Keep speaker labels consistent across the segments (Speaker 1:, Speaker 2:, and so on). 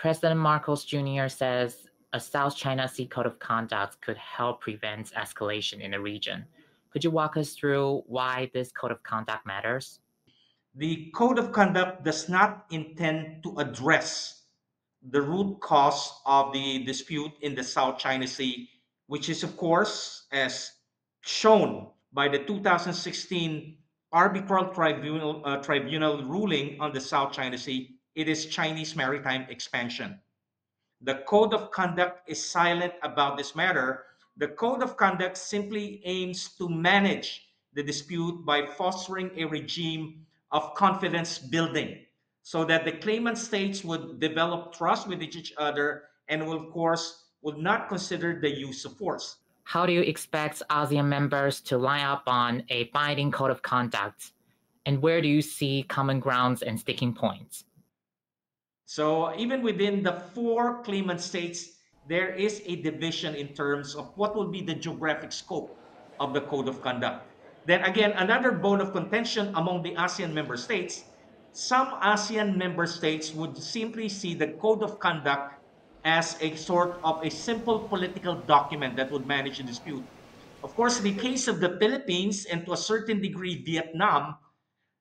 Speaker 1: President Marcos Jr. says a South China Sea Code of Conduct could help prevent escalation in the region. Could you walk us through why this code of conduct matters?
Speaker 2: The code of conduct does not intend to address the root cause of the dispute in the South China Sea, which is, of course, as shown by the 2016 Tribunal ruling on the South China Sea. It is Chinese maritime expansion. The code of conduct is silent about this matter. The code of conduct simply aims to manage the dispute by fostering a regime of confidence building so that the claimant states would develop trust with each other and will, of course, would not consider the use of force.
Speaker 1: How do you expect ASEAN members to line up on a binding code of conduct? And where do you see common grounds and sticking points?
Speaker 2: So even within the four claimant states, there is a division in terms of what will be the geographic scope of the code of conduct. Then again, another bone of contention among the ASEAN member states, some ASEAN member states would simply see the code of conduct as a sort of a simple political document that would manage a dispute. Of course, in the case of the Philippines and to a certain degree Vietnam,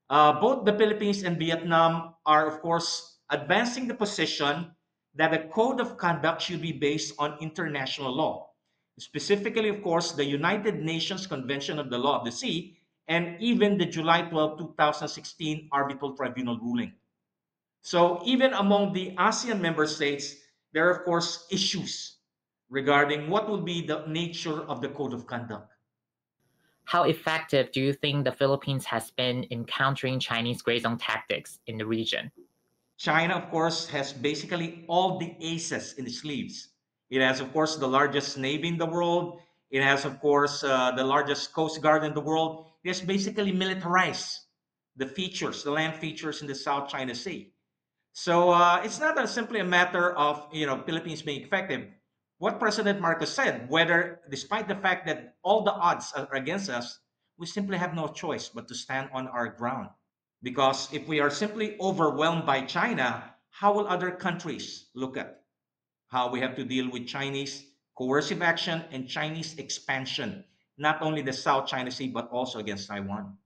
Speaker 2: both the Philippines and Vietnam are, of course, advancing the position that a code of conduct should be based on international law. Specifically, of course, the United Nations Convention of the Law of the Sea and even the July 12, 2016 Arbitral Tribunal ruling. So, even among the ASEAN member states, there are, of course, issues regarding what will be the nature of the code of conduct.
Speaker 1: How effective do you think the Philippines has been in countering Chinese gray zone tactics in the region?
Speaker 2: China, of course, has basically all the aces in the sleeves. It has, of course, the largest navy in the world. It has, of course, the largest coast guard in the world. It has basically militarized the features, the land features in the South China Sea. So it's not simply a matter of Philippines being effective. What President Marcos said, whether despite the fact that all the odds are against us, we simply have no choice but to stand on our ground. Because if we are simply overwhelmed by China, how will other countries look at how we have to deal with Chinese coercive action and Chinese expansion, not only the South China Sea, but also against Taiwan?